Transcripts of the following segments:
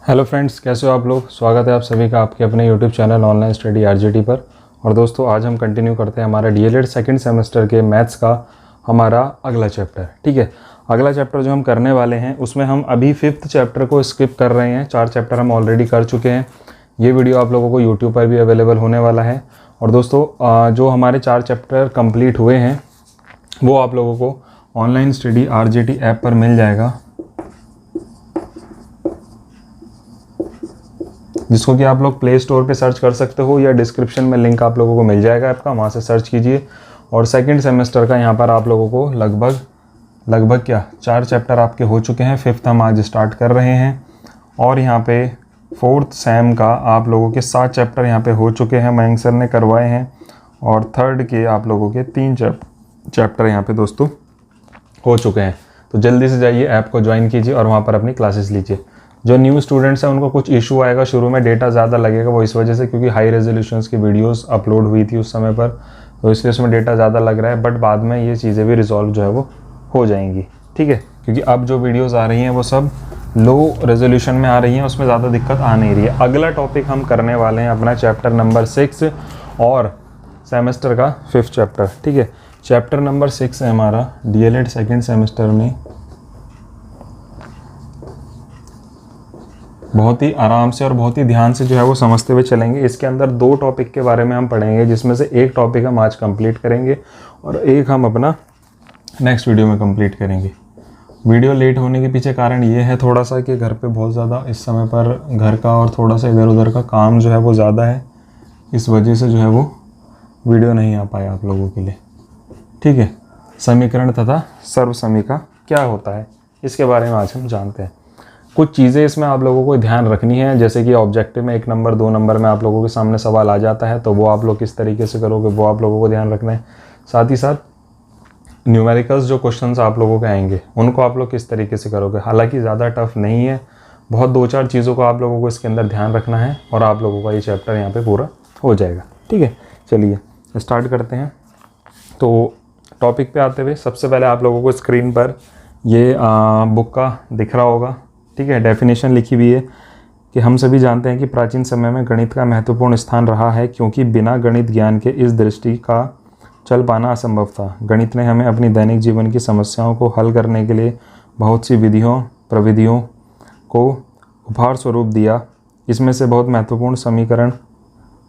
Hello friends, कैसे हो आप लोग। स्वागत है आप सभी का आपके अपने YouTube channel online study RJT पर। और दोस्तों, आज हम कंटिन्यू करते हैं हमारा डीएलएड सेकंड सेमेस्टर के मैथ्स का हमारा अगला चैप्टर। ठीक है, अगला चैप्टर जो हम करने वाले हैं उसमें हम अभी 5th चैप्टर को स्किप कर रहे हैं। 4 चैप्टर हम ऑलरेडी कर चुके हैं। ये वीडियो आप लोगों को यूट्यूब पर भी अवेलेबल होने वाला है। और दोस्तों, जो हमारे 4 चैप्टर कंप्लीट हुए हैं वो आप लोगों को ऑनलाइन स्टडी आरजेटी ऐप पर मिल जाएगा, जिसको कि आप लोग प्ले स्टोर पे सर्च कर सकते हो या डिस्क्रिप्शन में लिंक आप लोगों को मिल जाएगा ऐप का, वहाँ से सर्च कीजिए। और सेकंड सेमेस्टर का यहाँ पर आप लोगों को लगभग 4 चैप्टर आपके हो चुके हैं। 5th हम आज स्टार्ट कर रहे हैं। और यहाँ पे 4th सेम का आप लोगों के 7 चैप्टर यहाँ पे हो चुके हैं, मयंक सर ने करवाए हैं। और 3rd के आप लोगों के 3 चैप्टर यहाँ पे दोस्तों हो चुके हैं। तो जल्दी से जाइए, ऐप को ज्वाइन कीजिए और वहाँ पर अपनी क्लासेस लीजिए। जो न्यू स्टूडेंट्स हैं उनको कुछ इशू आएगा, शुरू में डेटा ज़्यादा लगेगा, वो इस वजह से क्योंकि हाई रेजोल्यूशंस की वीडियोस अपलोड हुई थी उस समय पर, तो इसलिए उसमें डेटा ज़्यादा लग रहा है। बट बाद में ये चीज़ें भी रिजॉल्व जो है वो हो जाएंगी। ठीक है, क्योंकि अब जो वीडियोस आ रही हैं वो सब लो रेजोल्यूशन में आ रही हैं, उसमें ज़्यादा दिक्कत आ नहीं रही है। अगला टॉपिक हम करने वाले हैं अपना चैप्टर नंबर 6 और सेमेस्टर का 5th चैप्टर। ठीक है, चैप्टर नंबर 6 है हमारा डीएलएड सेकेंड सेमेस्टर में। बहुत ही आराम से और बहुत ही ध्यान से जो है वो समझते हुए चलेंगे। इसके अंदर 2 टॉपिक के बारे में हम पढ़ेंगे, जिसमें से एक टॉपिक हम आज कंप्लीट करेंगे और एक हम अपना नेक्स्ट वीडियो में कंप्लीट करेंगे। वीडियो लेट होने के पीछे कारण ये है थोड़ा सा कि घर पे बहुत ज़्यादा इस समय पर घर का और थोड़ा सा इधर उधर का काम जो है वो ज़्यादा है, इस वजह से जो है वो वीडियो नहीं आ पाया आप लोगों के लिए। ठीक है, समीकरण तथा सर्व समीकरण क्या होता है इसके बारे में आज हम जानते हैं। कुछ चीज़ें इसमें आप लोगों को ध्यान रखनी है, जैसे कि ऑब्जेक्टिव में 1 नंबर 2 नंबर में आप लोगों के सामने सवाल आ जाता है, तो वो आप लोग किस तरीके से करोगे वो आप लोगों को ध्यान रखना है। साथ ही साथ न्यूमेरिकल्स जो क्वेश्चंस आप लोगों के आएंगे उनको आप लोग किस तरीके से करोगे। हालांकि ज़्यादा टफ नहीं है, बहुत 2-4 चीज़ों को आप लोगों को इसके अंदर ध्यान रखना है और आप लोगों का ये चैप्टर यहाँ पर पूरा हो जाएगा। ठीक है, चलिए स्टार्ट करते हैं। तो टॉपिक पे आते हुए सबसे पहले आप लोगों को स्क्रीन पर ये बुक का दिख रहा होगा। ठीक है, डेफिनेशन लिखी हुई है कि हम सभी जानते हैं कि प्राचीन समय में गणित का महत्वपूर्ण स्थान रहा है, क्योंकि बिना गणित ज्ञान के इस दृष्टि का चल पाना असंभव था। गणित ने हमें अपनी दैनिक जीवन की समस्याओं को हल करने के लिए बहुत सी प्रविधियों को उपहार स्वरूप दिया। इसमें से बहुत महत्वपूर्ण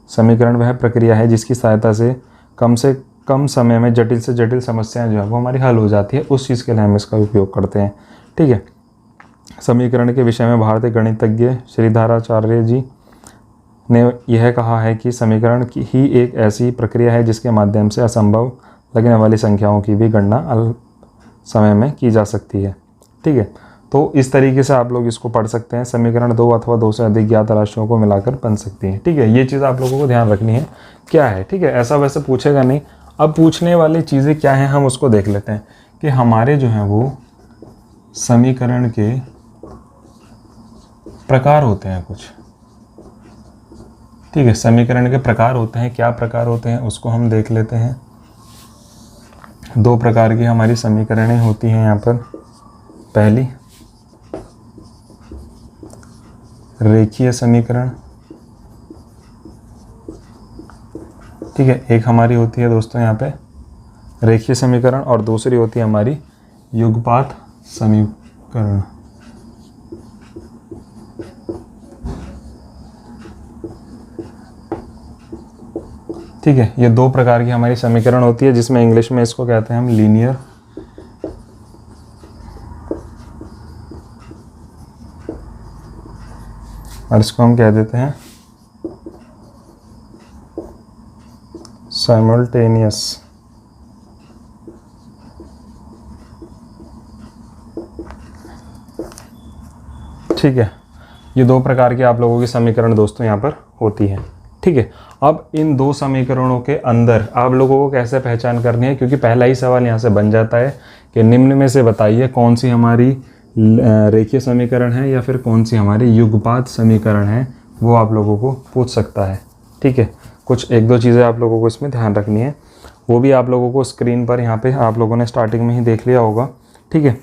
समीकरण वह प्रक्रिया है जिसकी सहायता से कम समय में जटिल से जटिल समस्याएं जो है वो हमारी हल हो जाती है। उस चीज़ के लिए हम इसका उपयोग करते हैं। ठीक है, समीकरण के विषय में भारतीय गणितज्ञ श्रीधराचार्य जी ने यह कहा है कि समीकरण की ही एक ऐसी प्रक्रिया है जिसके माध्यम से असंभव लगने वाली संख्याओं की भी गणना अल्प समय में की जा सकती है। ठीक है, तो इस तरीके से आप लोग इसको पढ़ सकते हैं। समीकरण 2 अथवा 2 से अधिक ज्ञात राशियों को मिलाकर बन सकती है। ठीक है, ये चीज़ आप लोगों को ध्यान रखनी है क्या है। ठीक है, ऐसा वैसे पूछेगा नहीं। अब पूछने वाली चीज़ें क्या हैं हम उसको देख लेते हैं कि हमारे जो हैं वो समीकरण के प्रकार होते हैं कुछ। ठीक है, समीकरण के प्रकार होते हैं। क्या प्रकार होते हैं उसको हम देख लेते हैं। 2 प्रकार की हमारी समीकरणें होती हैं यहाँ पर। पहली रेखीय समीकरण। ठीक है, एक हमारी होती है दोस्तों यहाँ पे रेखीय समीकरण और दूसरी होती है हमारी युगपात समीकरण। ठीक है, ये 2 प्रकार की हमारी समीकरण होती है, जिसमें इंग्लिश में इसको कहते हैं हम लीनियर और इसको हम कह देते हैं साइमल्टेनियस। ठीक है, ये 2 प्रकार की आप लोगों की समीकरण दोस्तों यहाँ पर होती है। ठीक है, अब इन 2 समीकरणों के अंदर आप लोगों को कैसे पहचान करनी है, क्योंकि पहला ही सवाल यहाँ से बन जाता है कि निम्न में से बताइए कौन सी हमारी रेखीय समीकरण है या फिर कौन सी हमारी युगपात समीकरण है, वो आप लोगों को पूछ सकता है। ठीक है, कुछ 1-2 चीज़ें आप लोगों को इसमें ध्यान रखनी है, वो भी आप लोगों को स्क्रीन पर यहाँ पे आप लोगों ने स्टार्टिंग में ही देख लिया होगा। ठीक है,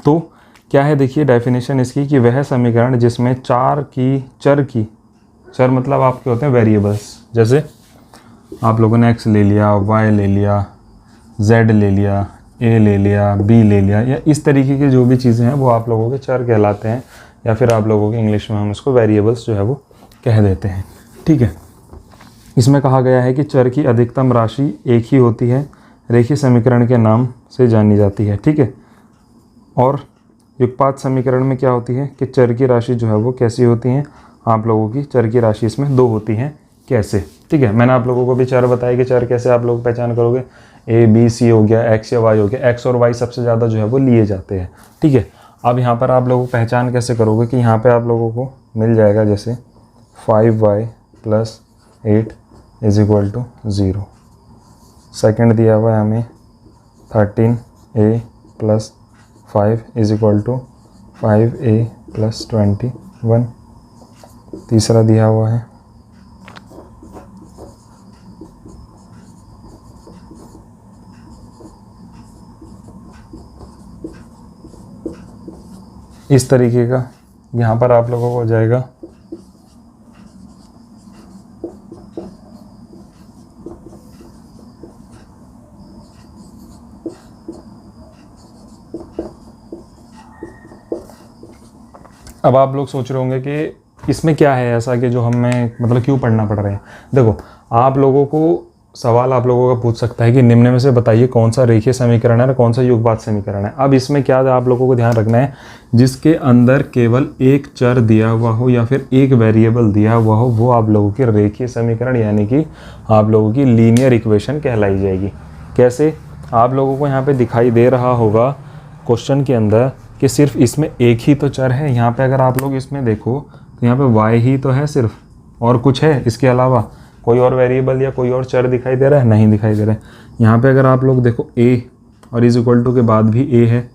तो क्या है देखिए डेफिनेशन इसकी कि वह समीकरण जिसमें चर मतलब आपके होते हैं वेरिएबल्स, जैसे आप लोगों ने x ले लिया, y ले लिया, z ले लिया, a ले लिया, b ले लिया, या इस तरीके की जो भी चीज़ें हैं वो आप लोगों के चर कहलाते हैं, या फिर आप लोगों के इंग्लिश में हम इसको वेरिएबल्स जो है वो कह देते हैं। ठीक है, इसमें कहा गया है कि चर की अधिकतम राशि एक ही होती है, रेखीय समीकरण के नाम से जानी जाती है। ठीक है, और युगपात समीकरण में क्या होती है कि चर की राशि जो है वो कैसी होती हैं, आप लोगों की चर की राशि इसमें दो होती हैं। कैसे? ठीक है, मैंने आप लोगों को भी चर बताया कि चर कैसे आप लोग पहचान करोगे, a b c हो गया, x या y हो गया, x और y सबसे ज़्यादा जो है वो लिए जाते हैं। ठीक है, अब यहाँ पर आप लोगों को पहचान कैसे करोगे कि यहाँ पे आप लोगों को मिल जाएगा जैसे 5y + 8 = 0। सेकेंड दिया हुआ है हमें 13a + 5 = 5a + 21। तीसरा दिया हुआ है इस तरीके का, यहाँ पर आप लोगों को हो जाएगा अब आप लोग सोच रहे होंगे कि इसमें क्या है ऐसा कि जो हमें मतलब क्यों पढ़ना पड़ रहा है। देखो, आप लोगों को सवाल आप लोगों का पूछ सकता है कि निम्न में से बताइए कौन सा रेखीय समीकरण है और कौन सा युगपात समीकरण है। अब इसमें क्या आप लोगों को ध्यान रखना है, जिसके अंदर केवल एक चर दिया हुआ हो या फिर एक वेरिएबल दिया हुआ हो वो आप लोगों की रेखीय समीकरण यानी कि आप लोगों की लीनियर इक्वेशन कहलाई जाएगी। कैसे? आप लोगों को यहाँ पर दिखाई दे रहा होगा क्वेश्चन के अंदर कि सिर्फ इसमें एक ही तो चर है। यहाँ पे अगर आप लोग इसमें देखो तो यहाँ पे y ही तो है सिर्फ, और कुछ है इसके अलावा कोई और वेरिएबल या कोई और चर दिखाई दे रहा है? नहीं दिखाई दे रहा है। यहाँ पे अगर आप लोग देखो a और = के बाद भी a है,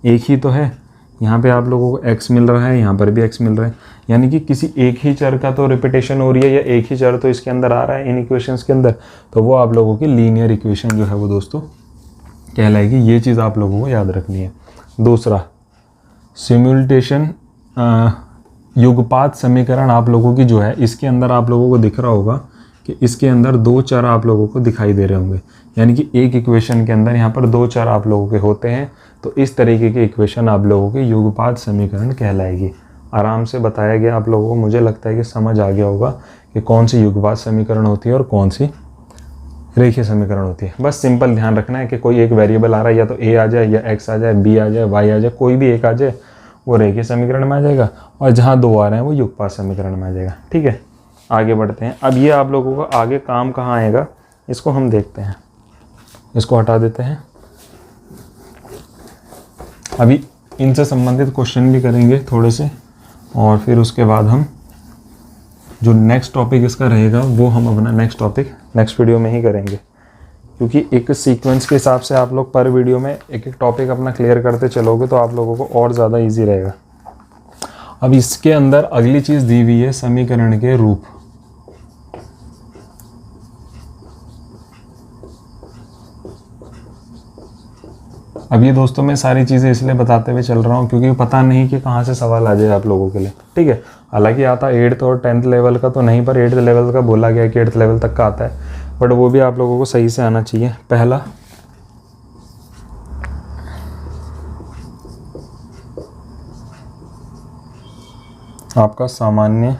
एक ही तो है। यहाँ पे आप लोगों को x मिल रहा है, यहाँ पर भी x मिल रहा है, यानी कि किसी एक ही चर का तो रिपीटेशन हो रही है या एक ही चर तो इसके अंदर आ रहा है इन इक्वेशंस के अंदर, तो वो आप लोगों की लीनियर इक्वेशन जो है वो दोस्तों कहलाएगी। ये चीज़ आप लोगों को याद रखनी है। दूसरा, सिम्युलेशन युगपात समीकरण आप लोगों की जो है इसके अंदर आप लोगों को दिख रहा होगा कि इसके अंदर दो चर आप लोगों को दिखाई दे रहे होंगे, यानी कि एक इक्वेशन के अंदर यहाँ पर दो चर आप लोगों के होते हैं। तो इस तरीके की इक्वेशन आप लोगों की युगपात समीकरण कहलाएगी। आराम से बताया गया आप लोगों को, मुझे लगता है कि समझ आ गया होगा कि कौन सी युगपात समीकरण होती है और कौन सी रेखीय समीकरण होती है। बस सिंपल ध्यान रखना है कि कोई एक वेरिएबल आ रहा है, या तो a आ जाए या x आ जाए, b आ जाए, y आ जाए, कोई भी एक आ जाए वो रेखीय समीकरण में आ जाएगा, और जहाँ दो आ रहे हैं वो युगपात समीकरण में आ जाएगा। ठीक है, आगे बढ़ते हैं। अब ये आप लोगों का आगे काम कहाँ आएगा इसको हम देखते हैं। इसको हटा देते हैं। अभी इनसे संबंधित क्वेश्चन भी करेंगे थोड़े से, और फिर उसके बाद हम जो नेक्स्ट टॉपिक इसका रहेगा वो हम अपना नेक्स्ट टॉपिक नेक्स्ट वीडियो में ही करेंगे, क्योंकि एक सीक्वेंस के हिसाब से आप लोग पर वीडियो में एक एक टॉपिक अपना क्लियर करते चलोगे तो आप लोगों को और ज़्यादा इजी रहेगा। अब इसके अंदर अगली चीज़ दी हुई है समीकरण के रूप। अब ये दोस्तों मैं सारी चीज़ें इसलिए बताते हुए चल रहा हूँ क्योंकि पता नहीं कि कहाँ से सवाल आ जाए आप लोगों के लिए। ठीक है, हालांकि आता 8th और 10th लेवल का तो नहीं, पर 8th लेवल का बोला गया कि 8th लेवल तक का आता है, बट वो भी आप लोगों को सही से आना चाहिए। पहला, आपका सामान्य,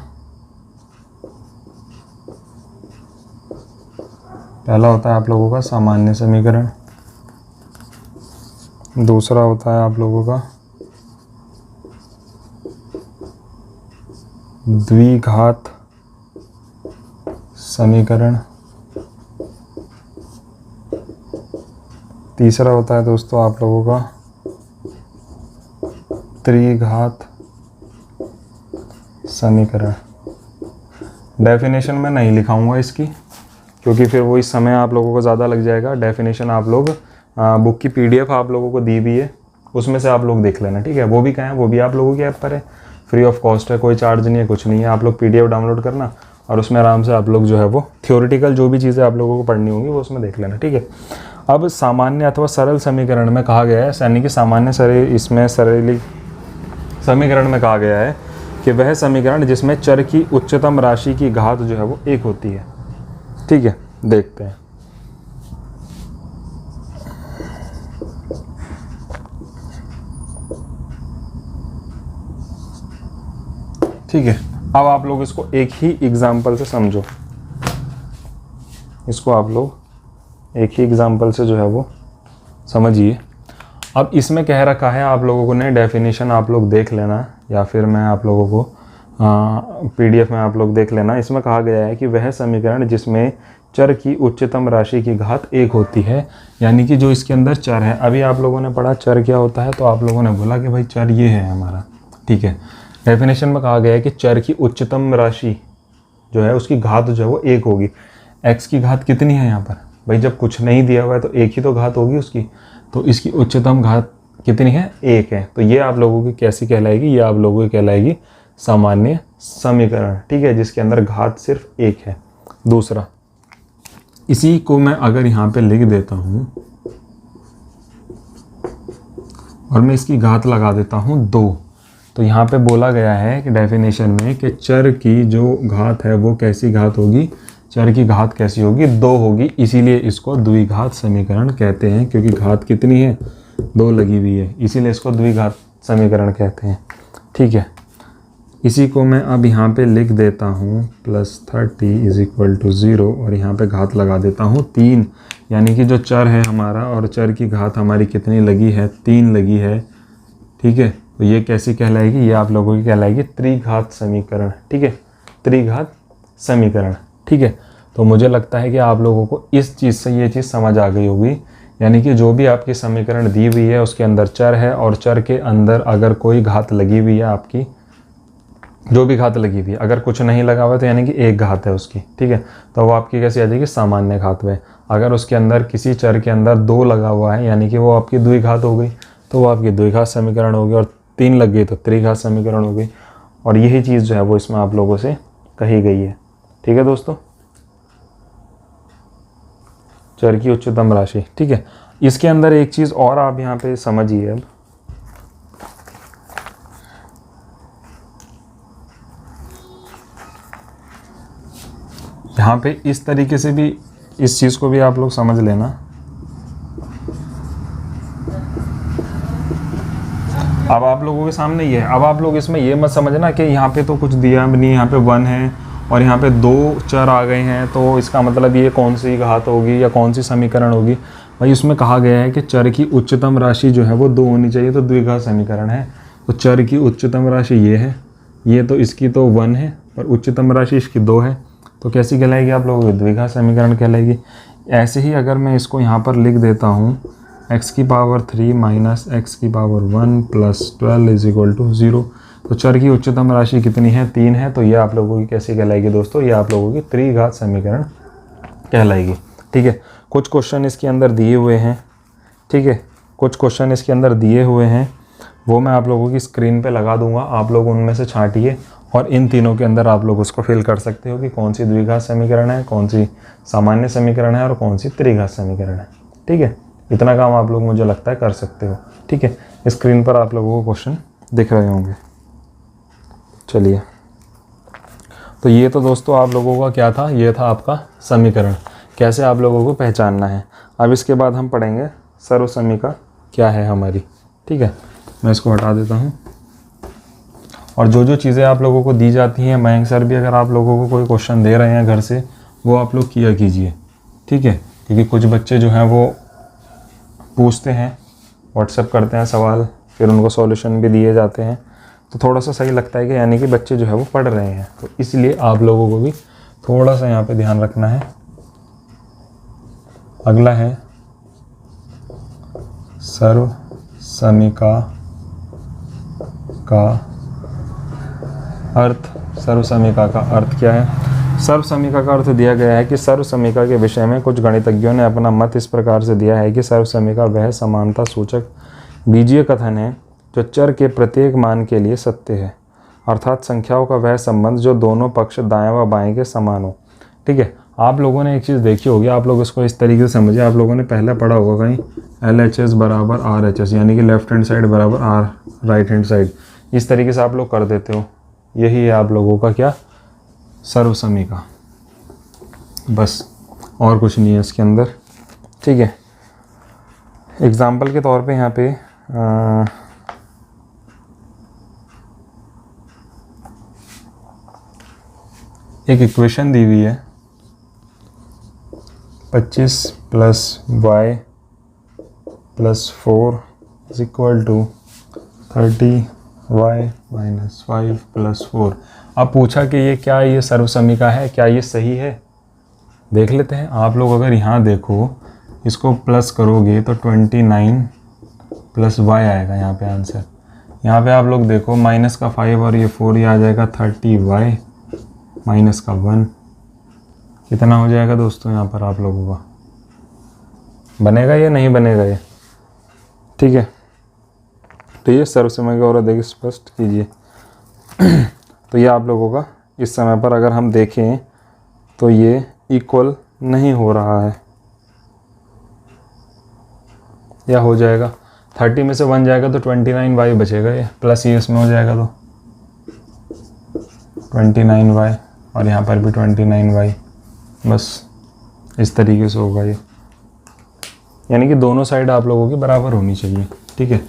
पहला होता है आप लोगों का सामान्य समीकरण। दूसरा होता है आप लोगों का द्विघात समीकरण। तीसरा होता है दोस्तों आप लोगों का त्रिघात समीकरण। डेफिनेशन में नहीं लिखाऊंगा इसकी, क्योंकि फिर वो इस समय आप लोगों को ज़्यादा लग जाएगा। डेफिनेशन आप लोग बुक की PDF आप लोगों को दी हुई है, उसमें से आप लोग देख लेना। ठीक है, वो भी कहाँ है, वो भी आप लोगों की ऐप पर है, फ्री ऑफ कॉस्ट है, कोई चार्ज नहीं है, कुछ नहीं है। आप लोग PDF डाउनलोड करना और उसमें आराम से आप लोग जो है वो थ्योरेटिकल जो भी चीज़ें आप लोगों को पढ़नी होंगी वो उसमें देख लेना। ठीक है, अब सामान्य अथवा सरल समीकरण में कहा गया है, यानी कि सामान्य इसमें समीकरण में कहा गया है कि वह समीकरण जिसमें चर की उच्चतम राशि की घात जो है वो 1 होती है। ठीक है, देखते हैं। ठीक है, अब आप लोग इसको एक ही एग्जाम्पल से समझो। इसको आप लोग एक ही एग्जाम्पल से जो है वो समझिए। अब इसमें कह रखा है, आप लोगों को ने डेफिनेशन आप लोग देख लेना, या फिर मैं आप लोगों को PDF में आप लोग देख लेना। इसमें कहा गया है कि वह समीकरण जिसमें चर की उच्चतम राशि की घात 1 होती है, यानी कि जो इसके अंदर चर है। अभी आप लोगों ने पढ़ा चर क्या होता है, तो आप लोगों ने बोला कि भाई चर ये है हमारा। ठीक है, डेफिनेशन में कहा गया है कि चर की उच्चतम राशि जो है उसकी घात जो है वो 1 होगी। x की घात कितनी है यहाँ पर भाई, जब कुछ नहीं दिया हुआ है तो 1 ही तो घात होगी उसकी, तो इसकी उच्चतम घात कितनी है, 1 है। तो ये आप लोगों की कैसी कहलाएगी, ये आप लोगों की कहलाएगी सामान्य समीकरण। ठीक है, जिसके अंदर घात सिर्फ 1 है। दूसरा, इसी को मैं अगर यहाँ पे लिख देता हूँ और मैं इसकी घात लगा देता हूँ 2, तो यहाँ पे बोला गया है कि डेफिनेशन में कि चर की जो घात है वो कैसी घात होगी, चर की घात कैसी होगी, 2 होगी। इसीलिए इसको द्विघात समीकरण कहते हैं, क्योंकि घात कितनी है, 2 लगी हुई है, इसीलिए इसको द्विघात समीकरण कहते हैं। ठीक है, इसी को मैं अब यहाँ पे लिख देता हूँ +30 = 0 और यहाँ पे घात लगा देता हूँ 3, यानी कि जो चर है हमारा और चर की घात हमारी कितनी लगी है, 3 लगी है। ठीक है, तो ये कैसी कहलाएगी, ये आप लोगों की कहलाएगी त्रिघात समीकरण। ठीक है, त्रिघात समीकरण। ठीक है, तो मुझे लगता है कि आप लोगों को इस चीज़ से ये चीज़ समझ आ गई होगी, यानी कि जो भी आपकी समीकरण दी हुई है उसके अंदर चर है और चर के अंदर अगर कोई घात लगी हुई है, आपकी जो भी घात लगी हुई है, अगर कुछ नहीं लगा हुआ तो यानी कि 1 घात है उसकी। ठीक है, तो वो आपकी कैसी आ जाएगी, सामान्य घात में। अगर उसके अंदर किसी चर के अंदर 2 लगा हुआ है, यानी कि वो आपकी द्विघात हो गई, तो वो आपकी द्विघात समीकरण होगी, और 3 लग गई तो त्रिघात समीकरण हो गई। और यही चीज़ जो है वो इसमें आप लोगों से कही गई है। ठीक है दोस्तों, चर की उच्चतम राशि। ठीक है, इसके अंदर एक चीज़ और आप यहाँ पे समझिए। अब यहाँ पे इस तरीके से भी इस चीज़ को भी आप लोग समझ लेना। अब आप लोगों के सामने ये है, अब आप लोग इसमें ये मत समझना कि यहाँ पे तो कुछ दिया भी नहीं, यहाँ पे 1 है और यहाँ पे 2 चर आ गए हैं, तो इसका मतलब ये कौन सी घात होगी या कौन सी समीकरण होगी। भाई उसमें कहा गया है कि चर की उच्चतम राशि जो है वो 2 होनी चाहिए, तो द्विघात समीकरण है। तो चर की उच्चतम राशि ये है, ये तो इसकी तो 1 है और उच्चतम राशि इसकी 2 है, तो कैसी कहलाएगी आप लोगों की, द्विघात समीकरण कहलाएगी। ऐसे ही अगर मैं इसको यहाँ पर लिख देता हूँ x की पावर 3 - x की पावर 1 + 12 = 0, तो चर की उच्चतम राशि कितनी है, 3 है। तो ये आप लोगों की कैसी कहलाएगी दोस्तों, ये आप लोगों की त्रिघात समीकरण कहलाएगी। ठीक है, कुछ क्वेश्चन इसके अंदर दिए हुए हैं। ठीक है, कुछ क्वेश्चन इसके अंदर दिए हुए हैं, वो मैं आप लोगों की स्क्रीन पे लगा दूंगा, आप लोग उनमें से छांटिए और इन तीनों के अंदर आप लोग उसको फिल कर सकते हो कि कौन सी द्विघात समीकरण है, कौन सी सामान्य समीकरण है और कौन सी त्रिघात समीकरण है। ठीक है, इतना काम आप लोग मुझे लगता है कर सकते हो। ठीक है, स्क्रीन पर आप लोगों को क्वेश्चन दिख रहे होंगे। चलिए, तो ये तो दोस्तों आप लोगों का क्या था, ये था आपका समीकरण, कैसे आप लोगों को पहचानना है। अब इसके बाद हम पढ़ेंगे सर्वसमीका क्या है हमारी। ठीक है, मैं इसको हटा देता हूँ। और जो जो चीज़ें आप लोगों को दी जाती हैं, मयंक सर भी अगर आप लोगों को कोई क्वेश्चन दे रहे हैं घर से, वो आप लोग किया कीजिए। ठीक है, क्योंकि कुछ बच्चे जो हैं वो पूछते हैं, व्हाट्सएप करते हैं सवाल, फिर उनको सॉल्यूशन भी दिए जाते हैं, तो थोड़ा सा सही लगता है कि यानी कि बच्चे जो है वो पढ़ रहे हैं। तो इसलिए आप लोगों को भी थोड़ा सा यहाँ पे ध्यान रखना है। अगला है सर्वसमीका का अर्थ। सर्वसमीका का अर्थ क्या है? सर्वसमीका का अर्थ दिया गया है कि सर्वसमीका के विषय में कुछ गणितज्ञों ने अपना मत इस प्रकार से दिया है कि सर्वसमीका वह समानता सूचक बीजीय कथन है जो चर के प्रत्येक मान के लिए सत्य है, अर्थात संख्याओं का वह संबंध जो दोनों पक्ष दाएं व बाएं के समान हो। ठीक है, आप लोगों ने एक चीज़ देखी होगी, आप लोग इसको इस तरीके से समझिए। आप लोगों ने पहले पढ़ा होगा कहीं LHS = RHS, यानी कि लेफ्ट हैंड साइड बराबर R राइट हैंड साइड, इस तरीके से आप लोग कर देते हो। यही है आप लोगों का क्या, सर्वसमीका, बस और कुछ नहीं है इसके अंदर। ठीक है, एग्जाम्पल के तौर पे यहाँ पे एक इक्वेशन दी हुई है 25 plus y plus 4 is equal to 30y minus 5 plus 4। अब पूछा कि ये क्या, ये सर्वसमीका है, क्या ये सही है? देख लेते हैं। आप लोग अगर यहाँ देखो, इसको प्लस करोगे तो 29 प्लस y आएगा यहाँ पे आंसर। यहाँ पे आप लोग देखो माइनस का 5 और ये 4, ये आ जाएगा 30y माइनस का 1। कितना हो जाएगा दोस्तों यहाँ पर आप लोगों का? बनेगा या नहीं बनेगा ये? ठीक है, तो ये सर्वसमीका और अधिक स्पष्ट कीजिए। तो ये आप लोगों का इस समय पर अगर हम देखें तो ये इक्वल नहीं हो रहा है, या हो जाएगा 30 में से 1 जाएगा तो 29y बचेगा, ये प्लस ये इसमें हो जाएगा तो 29y, और यहाँ पर भी 29y, बस इस तरीके से होगा ये। यानी कि दोनों साइड आप लोगों की बराबर होनी चाहिए। ठीक है,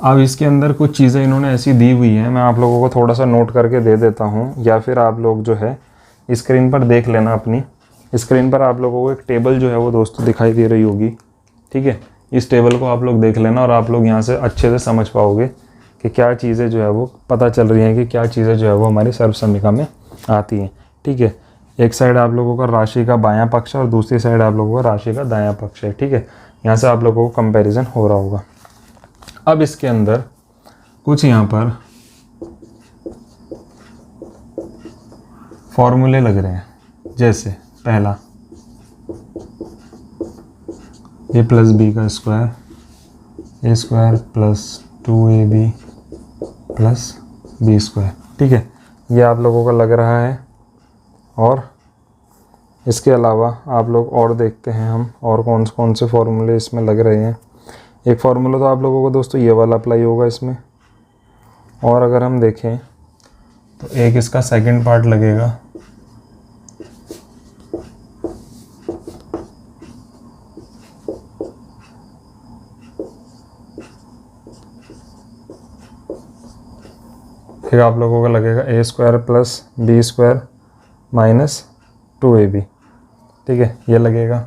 अब इसके अंदर कुछ चीज़ें इन्होंने ऐसी दी हुई हैं, मैं आप लोगों को थोड़ा सा नोट करके दे देता हूँ, या फिर आप लोग जो है स्क्रीन पर देख लेना। अपनी स्क्रीन पर आप लोगों को एक टेबल जो है वो दोस्तों दिखाई दे रही होगी। ठीक है, इस टेबल को आप लोग देख लेना और आप लोग यहाँ से अच्छे से समझ पाओगे कि क्या चीज़ें जो है वो पता चल रही हैं, कि क्या चीज़ें जो है वो हमारी सर्वसमीका में आती हैं। ठीक है, एक साइड आप लोगों का राशि का बायां पक्ष और दूसरी साइड आप लोगों का राशि का दायां पक्ष है। ठीक है, यहाँ से आप लोगों को कंपैरिजन हो रहा होगा। अब इसके अंदर कुछ यहाँ पर फॉर्मूले लग रहे हैं, जैसे पहला a प्लस बी का स्क्वायर, a square plus 2ab plus B square. ठीक है, ये आप लोगों का लग रहा है। और इसके अलावा आप लोग और देखते हैं हम और कौन कौन से फॉर्मूले इसमें लग रहे हैं। एक फार्मूला तो आप लोगों को दोस्तों ये वाला अप्लाई होगा इसमें, और अगर हम देखें तो एक इसका सेकंड पार्ट लगेगा, फिर आप लोगों का लगेगा a square plus B square minus 2ab। ठीक है, ये लगेगा।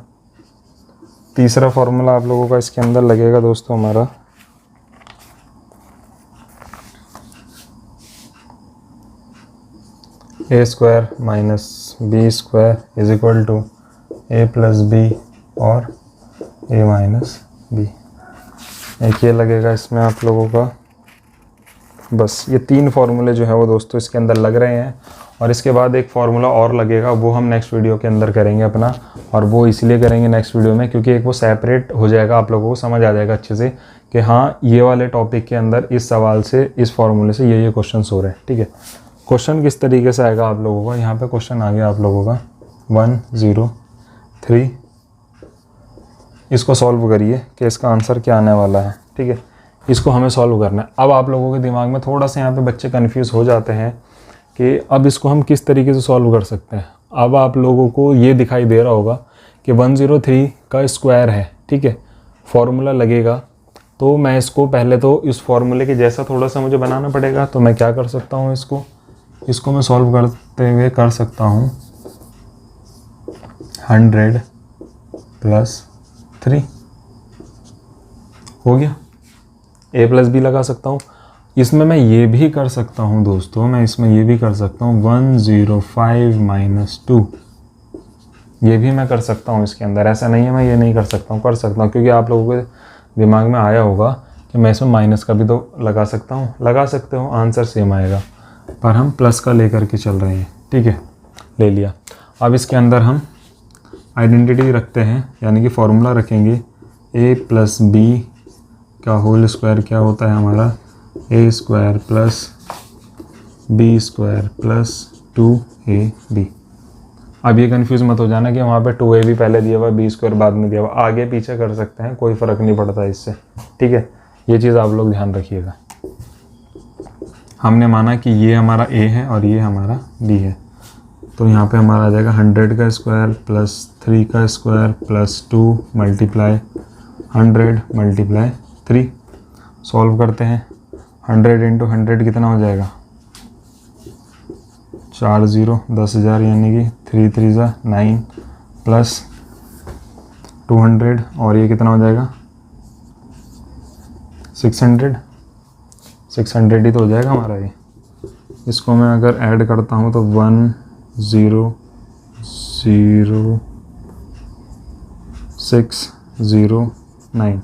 तीसरा फार्मूला आप लोगों का इसके अंदर लगेगा दोस्तों हमारा a square minus B square is equal to a plus B और a माइनस बी। एक ये लगेगा इसमें आप लोगों का। बस ये 3 फार्मूले जो है वो दोस्तों इसके अंदर लग रहे हैं। और इसके बाद एक फार्मूला और लगेगा, वो हम नेक्स्ट वीडियो के अंदर करेंगे अपना। और वो इसलिए करेंगे नेक्स्ट वीडियो में क्योंकि एक वो सेपरेट हो जाएगा, आप लोगों को समझ आ जाएगा अच्छे से कि हाँ ये वाले टॉपिक के अंदर इस सवाल से, इस फार्मूले से ये क्वेश्चन हो रहे हैं। ठीक है, क्वेश्चन किस तरीके से आएगा आप लोगों का, यहाँ पे क्वेश्चन आ गया आप लोगों का 103। इसको सॉल्व करिए कि इसका आंसर क्या आने वाला है। ठीक है, इसको हमें सॉल्व करना है। अब आप लोगों के दिमाग में थोड़ा सा यहाँ पे बच्चे कन्फ्यूज़ हो जाते हैं कि अब इसको हम किस तरीके से सॉल्व कर सकते हैं। अब आप लोगों को ये दिखाई दे रहा होगा कि 103 का स्क्वायर है। ठीक है, फॉर्मूला लगेगा, तो मैं इसको पहले तो इस फॉर्मूले के जैसा थोड़ा सा मुझे बनाना पड़ेगा। तो मैं क्या कर सकता हूँ, इसको मैं सॉल्व करते हुए कर सकता हूँ 100 प्लस 3 हो गया। a प्लस बी लगा सकता हूँ। इसमें मैं ये भी कर सकता हूँ दोस्तों, मैं इसमें ये भी कर सकता हूँ 105 माइनस 2, ये भी मैं कर सकता हूँ इसके अंदर। ऐसा नहीं है मैं ये नहीं कर सकता हूँ, कर सकता हूँ, क्योंकि आप लोगों के दिमाग में आया होगा कि मैं इसमें माइनस का भी तो लगा सकता हूँ। लगा सकते हो, आंसर सेम आएगा, पर हम प्लस का लेकर के चल रहे हैं। ठीक है, ले लिया। अब इसके अंदर हम आइडेंटिटी रखते हैं, यानी कि फॉर्मूला रखेंगे a प्लस बी का होल स्क्वायर क्या होता है हमारा, a square plus B square plus 2ab। अब ये कंफ्यूज मत हो जाना कि वहाँ पे 2ab पहले दिया हुआ, बी स्क्वायर बाद में दिया हुआ। आगे पीछे कर सकते हैं, कोई फ़र्क नहीं पड़ता इससे। ठीक है, ये चीज़ आप लोग ध्यान रखिएगा। हमने माना कि ये हमारा a है और ये हमारा b है, तो यहाँ पे हमारा आ जाएगा 100 का स्क्वायर प्लस 3 का square plus 2 multiply 100 multiply 3। Solve करते हैं। 100 इंटू 100 कितना हो जाएगा 4 0 10,000 यानी कि 3 3 9 प्लस 200 और ये कितना हो जाएगा 600 ही तो हो जाएगा हमारा ये। इसको मैं अगर ऐड करता हूँ तो 1 0 0 6 0 9,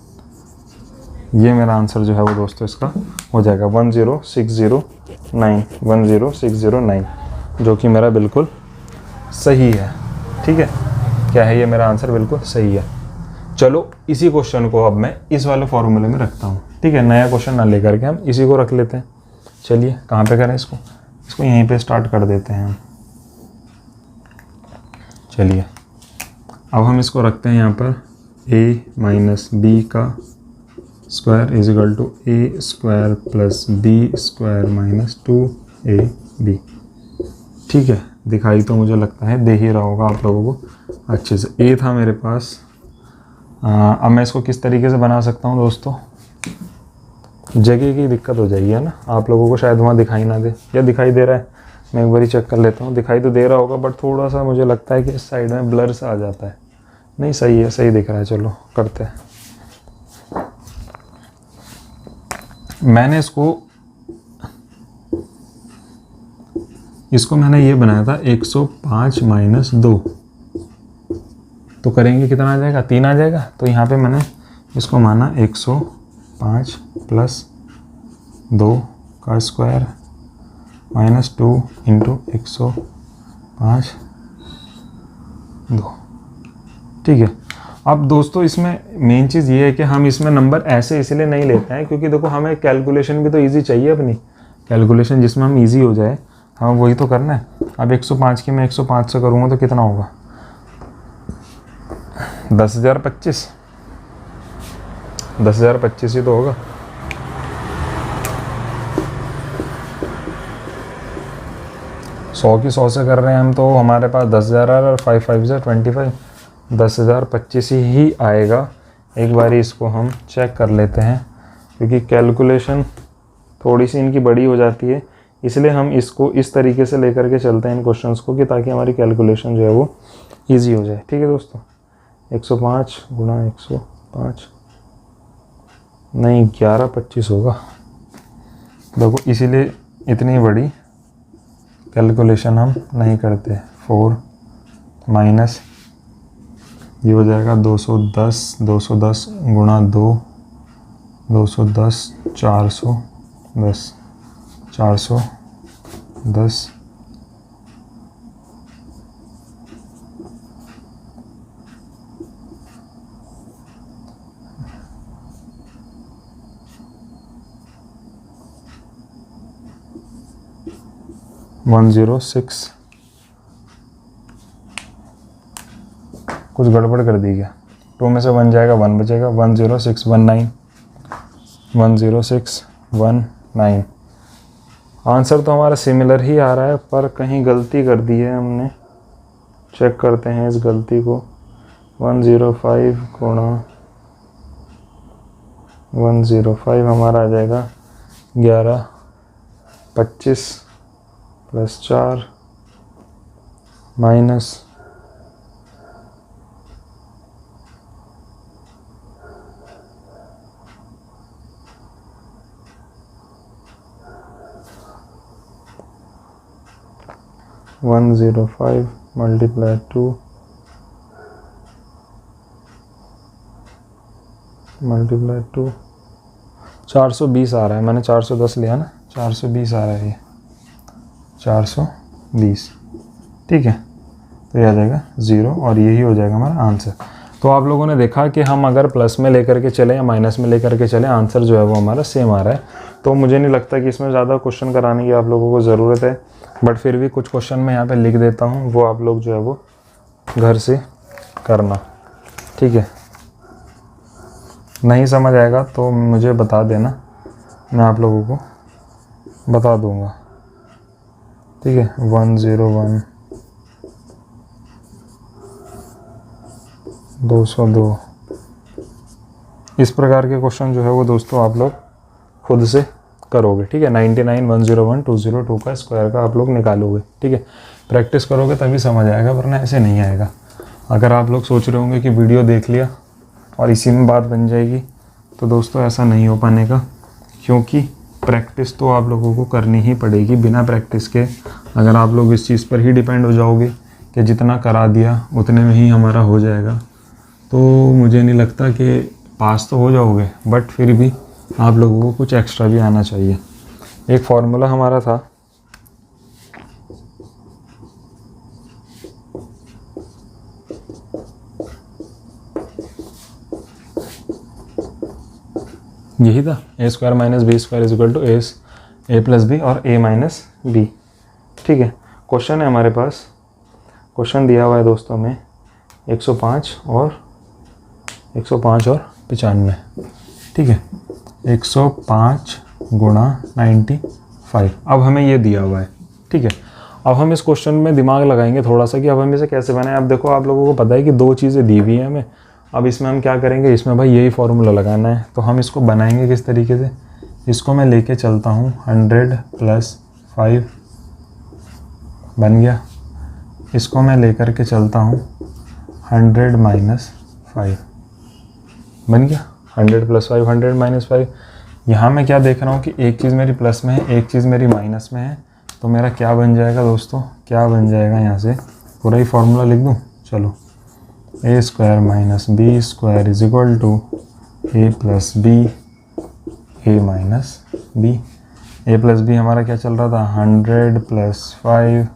ये मेरा आंसर जो है वो दोस्तों इसका हो जाएगा 10609 10609, जो कि मेरा बिल्कुल सही है। ठीक है, क्या है ये मेरा आंसर बिल्कुल सही है। चलो इसी क्वेश्चन को अब मैं इस वाले फॉर्मूले में रखता हूँ। ठीक है, नया क्वेश्चन ना लेकर के हम इसी को रख लेते हैं। चलिए कहाँ पे करें इसको यहीं पे स्टार्ट कर देते हैं हम। चलिए अब हम इसको रखते हैं यहाँ पर a माइनस बी का square is equal to A square plus B square minus 2ab। ठीक है, दिखाई तो मुझे लगता है दे ही रहा होगा आप लोगों को अच्छे से। a था मेरे पास, अब मैं इसको किस तरीके से बना सकता हूँ दोस्तों, जगह की दिक्कत हो जाएगी है ना, आप लोगों को शायद वहाँ दिखाई ना दे, या दिखाई दे रहा है, मैं एक बार चेक कर लेता हूँ। दिखाई तो दे रहा होगा बट थोड़ा सा मुझे लगता है कि इस साइड में ब्लर सा आ जाता है। नहीं सही है, सही दिख रहा है। चलो करते हैं। मैंने इसको मैंने ये बनाया था 105 माइनस 2, तो करेंगे कितना आ जाएगा 3 आ जाएगा। तो यहाँ पे मैंने इसको माना 105 प्लस 2 का स्क्वायर माइनस 2 इंटू 105 2। ठीक है, अब दोस्तों इसमें मेन चीज़ ये है कि हम इसमें नंबर ऐसे इसलिए नहीं लेते हैं क्योंकि देखो हमें कैलकुलेशन भी तो इजी चाहिए, अपनी कैलकुलेशन जिसमें हम इजी हो जाए हमें वही तो करना है। अब 105 की मैं 105 से करूँगा तो कितना होगा 10,025 10,025 ही तो होगा। सौ की 100 से कर रहे हैं हम, तो हमारे पास 10,000 और 5 5 से 25, 10,025 ही आएगा। एक बारी इसको हम चेक कर लेते हैं क्योंकि कैलकुलेशन थोड़ी सी इनकी बड़ी हो जाती है, इसलिए हम इसको इस तरीके से लेकर के चलते हैं इन क्वेश्चंस को कि ताकि हमारी कैलकुलेशन जो है वो इजी हो जाए। ठीक है दोस्तों, 105 गुणा 105 नहीं 1125 होगा। देखो इसीलिए इतनी बड़ी कैलकुलेशन हम नहीं करते। 4 माइनस ये हो जाएगा 210 गुणा 2 210 410 410 106 कुछ गड़बड़ कर दी क्या, 2 में से 1 जाएगा 1 बचेगा, 10619 10619। आंसर तो हमारा सिमिलर ही आ रहा है पर कहीं गलती कर दी है हमने। चेक करते हैं इस गलती को। 105 गुणा 105 हमारा आ जाएगा 1125 प्लस 4 माइनस 105 मल्टीप्लाई 2 मल्टीप्लाई 2 420 आ रहा है। मैंने 410 लिया ना, 420 आ रहा है ये 420। ठीक है, तो ये आ जाएगा 0 और यही हो जाएगा हमारा आंसर। तो आप लोगों ने देखा कि हम अगर प्लस में लेकर के चले या माइनस में लेकर के चले, आंसर जो है वो हमारा सेम आ रहा है। तो मुझे नहीं लगता कि इसमें ज़्यादा क्वेश्चन कराने की आप लोगों को ज़रूरत है, बट फिर भी कुछ क्वेश्चन मैं यहाँ पे लिख देता हूँ, वो आप लोग जो है वो घर से करना। ठीक है, नहीं समझ आएगा तो मुझे बता देना, मैं आप लोगों को बता दूंगा, ठीक है। 101, 202, इस प्रकार के क्वेश्चन जो है वो दोस्तों आप लोग खुद से करोगे, ठीक है। 99, 101, 202 का स्क्वायर का आप लोग निकालोगे, ठीक है। प्रैक्टिस करोगे तभी समझ आएगा, वरना ऐसे नहीं आएगा। अगर आप लोग सोच रहे होंगे कि वीडियो देख लिया और इसी में बात बन जाएगी, तो दोस्तों ऐसा नहीं हो पाने का, क्योंकि प्रैक्टिस तो आप लोगों को करनी ही पड़ेगी। बिना प्रैक्टिस के अगर आप लोग इस चीज़ पर ही डिपेंड हो जाओगे कि जितना करा दिया उतने में ही हमारा हो जाएगा, तो मुझे नहीं लगता कि पास तो हो जाओगे, बट फिर भी आप लोगों को कुछ एक्स्ट्रा भी आना चाहिए। एक फॉर्मूला हमारा था, यही था, A square minus B square is equal to A plus B और ए माइनस बी, ठीक है। क्वेश्चन है हमारे पास, क्वेश्चन दिया हुआ है दोस्तों में 105 और 95, ठीक है। 105 गुणा 95, अब हमें ये दिया हुआ है, ठीक है। अब हम इस क्वेश्चन में दिमाग लगाएंगे थोड़ा सा कि अब हम इसे कैसे बनाएं। अब देखो आप लोगों को पता है कि दो चीज़ें दी हुई हैं हमें, अब इसमें हम क्या करेंगे, इसमें भाई यही फॉर्मूला लगाना है। तो हम इसको बनाएंगे किस तरीके से, इसको मैं लेके चलता हूँ 100 + 5 बन गया, इसको मैं लेकर के चलता हूँ 100 - 5 बन गया, 100 + 5 100 - 5। यहाँ मैं क्या देख रहा हूँ कि एक चीज़ मेरी प्लस में है, एक चीज़ मेरी माइनस में है, तो मेरा क्या बन जाएगा दोस्तों, क्या बन जाएगा, यहाँ से पूरा ही फॉर्मूला लिख दूँ, चलो। A square minus B square is equal to A plus B A minus B. A plus B हमारा क्या चल रहा था, 100 + 5,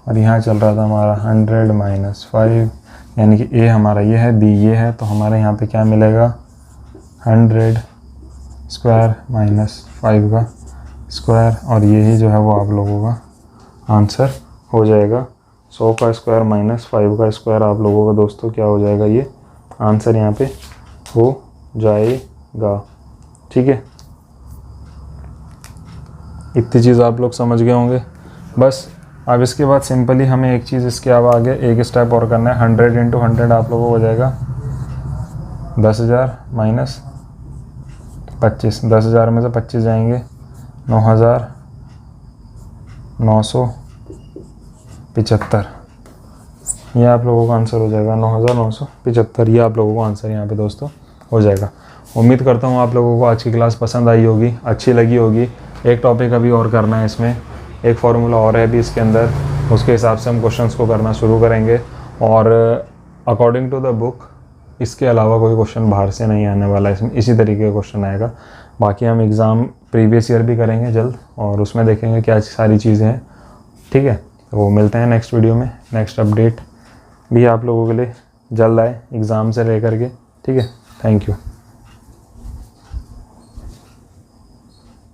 और यहाँ चल रहा था हमारा 100 - 5, यानी कि ए हमारा ये है, बी ये है, तो हमारे यहाँ पे क्या मिलेगा, 100 स्क्वायर माइनस 5 का स्क्वायर, और ये ही जो है वो आप लोगों का आंसर हो जाएगा। 100 का स्क्वायर माइनस 5 का स्क्वायर आप लोगों का दोस्तों क्या हो जाएगा, ये आंसर यहाँ पे हो जाएगा, ठीक है। इतनी चीज़ आप लोग समझ गए होंगे बस। अब इसके बाद सिंपली हमें एक चीज़ इसके अब आगे एक स्टेप और करना है। 100 × 100 आप लोगों को हो जाएगा 10,000 माइनस 25, 10,000 में से 25 जाएंगे 9,975, ये आप लोगों का आंसर हो जाएगा 9,975, ये आप लोगों को आंसर यहाँ पे दोस्तों हो जाएगा। उम्मीद करता हूँ आप लोगों को आज की क्लास पसंद आई होगी, अच्छी लगी होगी। एक टॉपिक अभी और करना है, इसमें एक फार्मूला और है भी इसके अंदर, उसके हिसाब से हम क्वेश्चंस को करना शुरू करेंगे, और अकॉर्डिंग टू द बुक इसके अलावा कोई क्वेश्चन बाहर से नहीं आने वाला है, इसमें इसी तरीके का क्वेश्चन आएगा। बाकी हम एग्ज़ाम प्रीवियस ईयर भी करेंगे जल्द, और उसमें देखेंगे क्या सारी चीज़ें हैं, ठीक है। तो मिलते हैं नेक्स्ट वीडियो में, नेक्स्ट अपडेट भी आप लोगों के लिए जल्द आए एग्ज़ाम से लेकर के, ठीक है। Thank you.